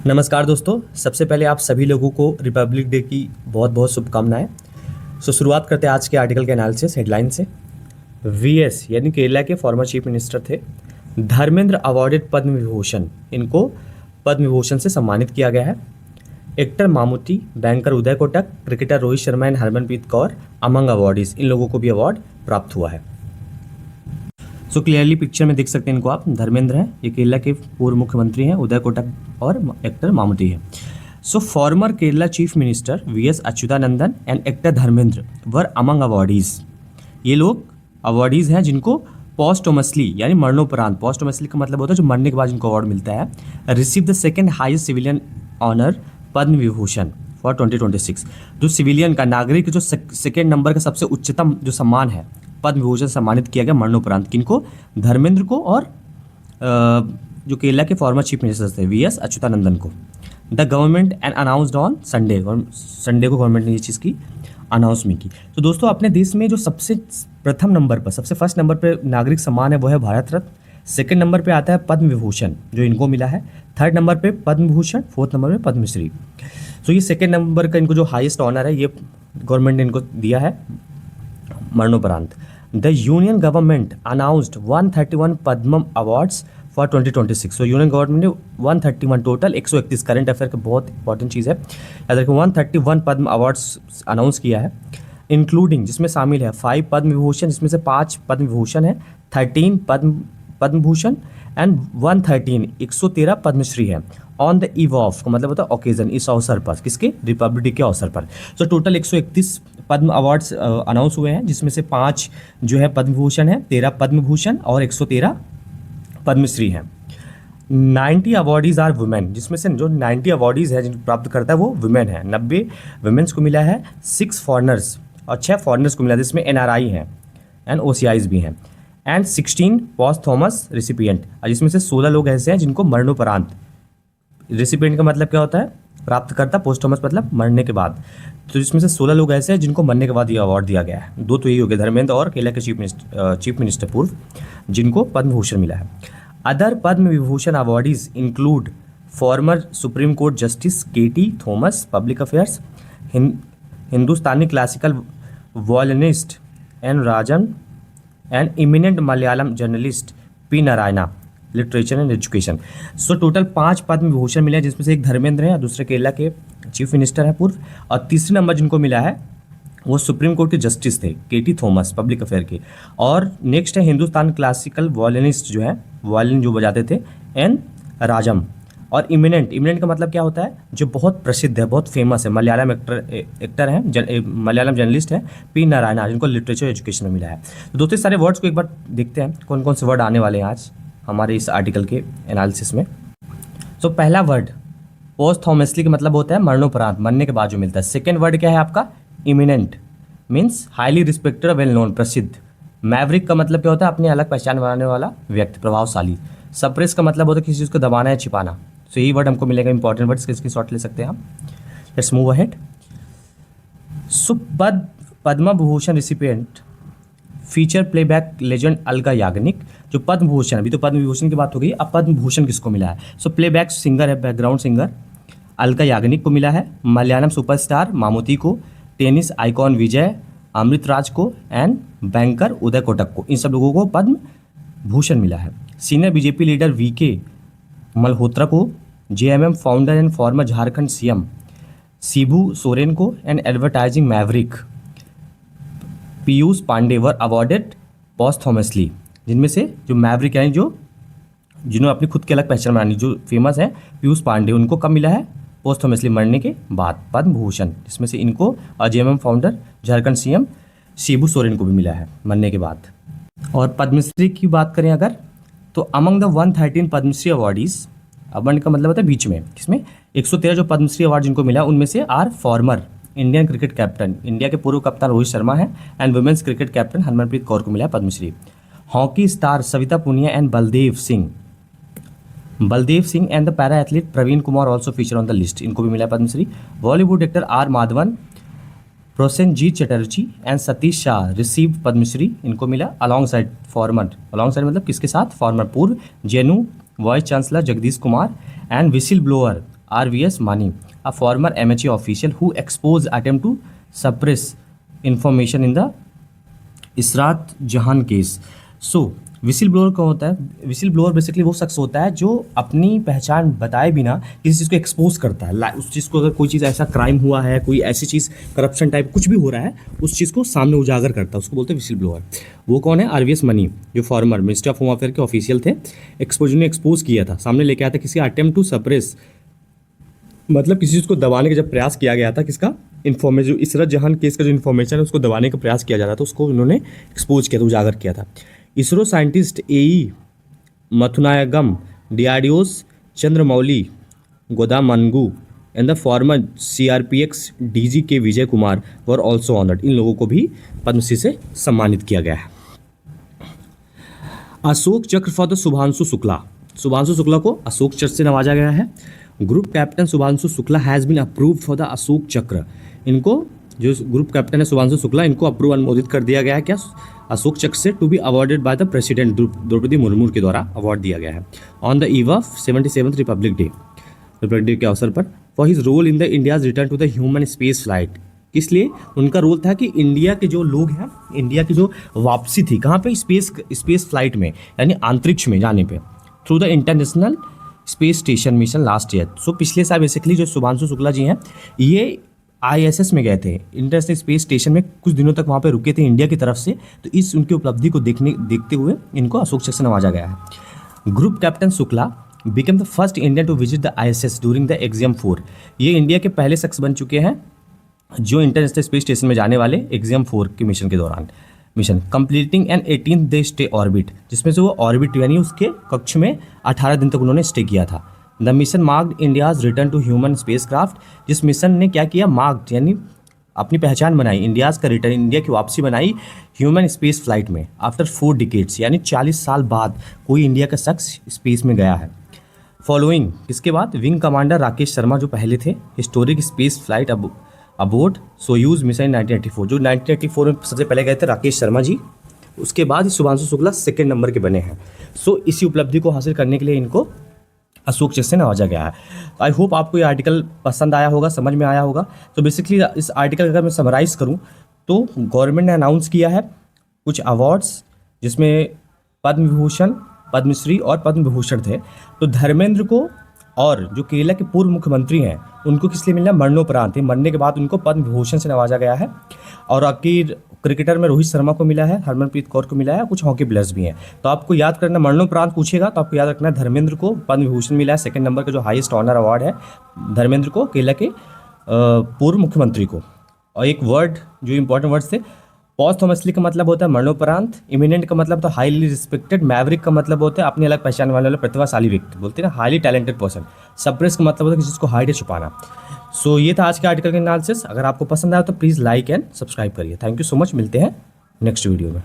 नमस्कार दोस्तों, सबसे पहले आप सभी लोगों को रिपब्लिक डे की बहुत बहुत शुभकामनाएं। शुरुआत करते हैं आज के आर्टिकल के एनालिसिस हेडलाइन से। वीएस यानी केरला के फॉर्मर चीफ मिनिस्टर थे धर्मेंद्र अवॉर्डेड पद्म विभूषण, इनको पद्म विभूषण से सम्मानित किया गया है। Actor Mammootty, banker Uday Kotak, cricketer Rohit Sharma and Harmanpreet Kaur among awardees, इन लोगों को भी अवार्ड प्राप्त हुआ है। सो क्लियरली पिक्चर में देख सकते हैं इनको आप। धर्मेंद्र हैं, ये केरला के पूर्व मुख्यमंत्री हैं, उदय कोटक और एक्टर मामूटी है। So former Kerala chief minister VS Achuthanandan and actor Dharmendra were among awardees. ये लोग अवॉर्डीज हैं जिनको पोस्टोमसली यानी मरणोपरांत, पोस्टोमसली का मतलब होता है जो मरने के बाद जिनको अवार्ड मिलता है, receive the second highest civilian honour Padma Vibhushan for 2026। जो सिविलियन का नागरिक जो सेकेंड नंबर का सबसे उच्चतम जो सम्मान है, पद्म विभूषण सम्मानित किया गया मरणोपरांत। किनको? धर्मेंद्र को और जो केरला के फॉर्मर चीफ मिनिस्टर थे वीएस अच्युतानंदन को। The government and announced on Sunday को गवर्नमेंट ने ये चीज़ की अनाउंसमेंट की। तो दोस्तों, अपने देश में जो सबसे प्रथम नंबर पर, सबसे फर्स्ट नंबर पर नागरिक सम्मान है वो है भारत रत्न। सेकेंड नंबर पे आता है पद्म विभूषण जो इनको मिला है। थर्ड नंबर पे पद्म भूषण, फोर्थ नंबर पे पद्मश्री। तो ये सेकेंड नंबर का इनको जो हाईएस्ट ऑनर है ये गवर्नमेंट ने इनको दिया है मरणोपरांत। The union government announced 131 Padma awards for 2026। So union government ने 131 टोटल 131 करंट अफेयर की बहुत इंपॉर्टेंट चीज़ है, याद रखें। 131 पद्म अवार्ड्स अनाउंस किया है, इंक्लूडिंग जिसमें शामिल है 5 पद्म विभूषण, जिसमें से 5 पद्म विभूषण है, 13 पद्म भूषण एंड 113 पद्मश्री है। ऑन द ईव ऑफ का मतलब होता है ओकेजन, इस अवसर पर, किसके? रिपब्लिक डे के अवसर पर। सो टोटल 131 पद्म अवार्ड्स अनाउंस हुए हैं, जिसमें से 5 जो है पद्म भूषण है, 13 पद्म भूषण और 113 पद्मश्री हैं। 90 अवार्डीज आर वुमेन, जिसमें से जो 90 अवार्डीज है जिनको प्राप्त करता है वो वुमेन है। 90 वुमेन्स को मिला है, 6 फॉरनर्स और 6 फॉरनर्स को मिला है, जिसमें एनआरआई हैं एंड ओसीआईज भी हैं, एंड 16 पोस्टथॉमस रिसिपिएंट, जिसमें से 16 लोग ऐसे हैं जिनको मरणोपरांत, रिसिपिएंट का मतलब क्या होता है? प्राप्तकर्ता, पोस्टथॉमस मतलब मरने के बाद। तो जिसमें से 16 लोग ऐसे हैं जिनको मरने के बाद ये अवार्ड दिया गया है। 2 तो यही हो गए, धर्मेंद्र और केरला के चीफ मिनिस्टर पूर्व, जिनको पद्म भूषण मिला है। Other Padma Vibhushan awardees include former Supreme Court justice KT Thomas, public affairs, Hindustani classical violinist N Rajan and eminent Malayalam journalist P Narayana, literature and education. So total 5 Padma Vibhushan मिले हैं, जिसमें से एक धर्मेंद्र है, दूसरे केरला के चीफ मिनिस्टर है पूर्व, और तीसरे नंबर जिनको मिला है वो सुप्रीम कोर्ट के जस्टिस थे केटी थॉमस, पब्लिक अफेयर के। और नेक्स्ट है हिंदुस्तान क्लासिकल वॉयलिनिस्ट जो है, वायलिन जो बजाते थे, एन राजम। और इमिनेंट का मतलब क्या होता है? जो बहुत प्रसिद्ध है, बहुत फेमस है, मलयालम एक्टर हैं, मलयालम जर्नलिस्ट है, पी नारायणा, जिनको लिटरेचर एजुकेशन में मिला है। तो दोस्तों सारे वर्ड्स को एक बार देखते हैं कौन कौन से वर्ड आने वाले हैं आज हमारे इस आर्टिकल के एनालिसिस में। तो पहला वर्ड पोस्टथॉमसली का मतलब होता है मरणोपरांत, मरने के बाद जो मिलता है। सेकेंड वर्ड क्या है आपका? Eminent, means highly respected, well known, प्रसिद्ध। मैवरिक का मतलब क्या होता है? अपनी अलग पहचान बनाने वाला व्यक्ति, प्रभावशाली। सप्रेस का मतलब होता है किसी चीज़ को दबाना या छिपाना। तो यही वर्ड हमको मिलेगा, इंपॉर्टेंट वर्ड, इसकी शॉर्ट ले सकते हैं हम। Let's move ahead. So Padma Bhushan recipient feature playback legend Alka Yagnik. जो पद्म भूषण, अभी तो पद्म विभूषण की बात हो गई, अब पद्म भूषण किसको मिला है? सो प्लेबैक सिंगर है, बैकग्राउंड सिंगर अलका याग्निक को मिला है। मलयालम सुपरस्टार मामूटी को, टेनिस आइकॉन विजय अमृतराज को, एंड बैंकर उदय कोटक को, इन सब लोगों को पद्म भूषण मिला है। Senior BJP leader VK Malhotra को, JMM founder and former Jharkhand CM Shibu Soren को, and advertising maverick Piyush Pandey were awarded posthumously. जिनमें से जो मैवरिक हैं, जो जिन्होंने अपनी खुद की अलग पहचान बनानी, जो फेमस है, पीयूष पांडे, उनको कब मिला है? पोस्टथॉमसली, मरने के बाद, पद्म भूषण। जिसमें से इनको JMM founder Jharkhand CM Shibu Soren को भी मिला है मरने के बाद। और पद्मश्री की बात करें अगर, तो among the 113 Padmashri awardees, among का मतलब होता है बीच में, इसमें 113 जो पद्मश्री अवार्ड जिनको मिला उनमें से are former Indian cricket captain, India के पूर्व कप्तान रोहित शर्मा है, and women's cricket captain Harmanpreet Kaur को मिला है Padmashri. Hockey star Savita Punia and Baldev Singh and the para athlete Praveen Kumar also feature on the list, इनको भी मिला है Padmashri. Bollywood actor R Madhavan, Prosenjit Chatterjee and Satish Shah receive Padmashri, इनको मिला alongside former, alongside मतलब किसके साथ? फॉर्मर पूर्व JNU vice chancellor Jagdish Kumar and whistle blower RVS Mani, a former MHA official who exposed attempt to suppress information in the इसरात जहान case. सो whistle blower कौन होता है? विसिल ब्लोअर बेसिकली वो शख्स होता है जो अपनी पहचान बताए बिना किसी चीज़ को एक्सपोज करता है। उस चीज़ को, अगर कोई चीज़ ऐसा क्राइम हुआ है, कोई ऐसी चीज़ करप्शन टाइप कुछ भी हो रहा है, उस चीज़ को सामने उजागर करता है, उसको बोलते हैं विसिल ब्लोअर। वो कौन है? RVS मनी, जो farmer ministry of home affair के ऑफिशियल थे, ने एक्सपोज किया था, सामने लेके आया था किसी अटेम्प्ट टू सप्रेस, मतलब किसी चीज़ को दबाने का जब प्रयास किया गया था, किसका? इन्फॉर्मेशन, जो इसरात जहान केस का जो इन्फॉर्मेशन है उसको दबाने का प्रयास किया जा रहा था, उसको उन्होंने एक्सपोज किया था, उजागर किया था। ISRO scientist AE Muthunayagam, DRDOs Chandramouli गोदामनगू and the former CRPX DG K Vijay Kumar were also honoured. इन लोगों को भी पद्मश्री से सम्मानित किया गया है। अशोक चक्र फॉर द शुभांशु शुक्ला, शुभांशु शुक्ला को अशोक चक्र से नवाजा गया है। Group captain Shubhanshu Shukla has been approved for the Ashok Chakra. इनको, जो ग्रुप कैप्टन है शुभांशु शुक्ला, इनको अप्रूव अनुमोदित कर दिया गया है क्या? अशोक चक्र से, to be awarded by the president Droupadi Murmu के द्वारा अवार्ड दिया गया है on the eve of 77th Republic Day के अवसर पर, for his role in the India's return to the human space flight. इसलिए उनका रोल था कि इंडिया के जो लोग हैं, इंडिया की जो वापसी थी कहाँ पे? स्पेस फ्लाइट में, यानी अंतरिक्ष में जाने पे, through the International Space Station mission last year. So पिछले साल बेसिकली जो शुभांशु शुक्ला जी हैं, ये ISS में गए थे, इंटरनेशनल स्पेस स्टेशन में कुछ दिनों तक वहाँ पे रुके थे इंडिया की तरफ से। तो इस उनकी उपलब्धि को देखते हुए इनको अशोक चक्र से नवाजा गया है। Group captain Shukla became the first Indian to visit the ISS during the Axiom 4। ये इंडिया के पहले शख्स बन चुके हैं जो इंटरनेशनल स्पेस स्टेशन में जाने वाले एग्जाम 4 के मिशन के दौरान, mission completing an 18 day stay orbit, जिसमें से वो ऑर्बिट यानी उसके कक्ष में 18 दिन तक उन्होंने स्टे किया था। The mission marked India's return to human spacecraft, जिस मिशन ने क्या किया? मार्क्ड यानी अपनी पहचान बनाई, इंडियाज का रिटर्न, इंडिया की वापसी बनाई ह्यूमन स्पेस फ्लाइट में आफ्टर 4 डिकेड्स, यानी 40 साल बाद कोई इंडिया का शख्स स्पेस में गया है। फॉलोइंग, इसके बाद विंग कमांडर राकेश शर्मा जो पहले थे, historic space flight aboard Soyuz mission 1984, जो 1984 में सबसे पहले गए थे राकेश शर्मा जी। उसके बाद शुभांशु शुक्ला सेकंड नंबर के बने हैं। सो इसी उपलब्धि को हासिल करने के लिए इनको अशोक चक्र से नवाजा गया है। आई होप आपको ये आर्टिकल पसंद आया होगा, समझ में आया होगा। तो बेसिकली इस आर्टिकल अगर मैं समराइज़ करूँ तो गवर्नमेंट ने अनाउंस किया है कुछ अवार्ड्स, जिसमें पद्म विभूषण, पद्मश्री और पद्म विभूषण थे। तो धर्मेंद्र को और जो केरला के पूर्व मुख्यमंत्री हैं उनको किस लिए मिला? मरणोपरांत, मरने के बाद उनको पद्म विभूषण से नवाजा गया है। और अकीर क्रिकेटर में रोहित शर्मा को मिला है, हरमनप्रीत कौर को मिला है, कुछ हॉकी प्लेयर्स भी हैं। तो आपको याद करना, मरणोपरांत पूछेगा तो आपको याद रखना है धर्मेंद्र को पद्म विभूषण मिला है, सेकंड नंबर का जो हाईएस्ट ऑनर अवार्ड है धर्मेंद्र को, केरला के पूर्व मुख्यमंत्री को। और एक वर्ड जो इंपॉर्टेंट वर्ड्स थे, पॉस्थुमसली का मतलब होता है मरणोपरांत, इमिनेंट का मतलब तो हाईली रिस्पेक्टेड, मैवरिक का मतलब होता है अपनी अलग पहचान वाले वाला प्रतिभाशाली व्यक्ति, बोलते हैं ना हाईली टैलेंटेड पर्सन। सप्रेस का मतलब होता है किसी चीज़ को हाइड या छुपाना। सो ये था आज के आर्टिकल के एनालिसिस। अगर आपको पसंद आया तो प्लीज़ लाइक एंड सब्सक्राइब करिए। थैंक यू सो मच, मिलते हैं नेक्स्ट वीडियो में।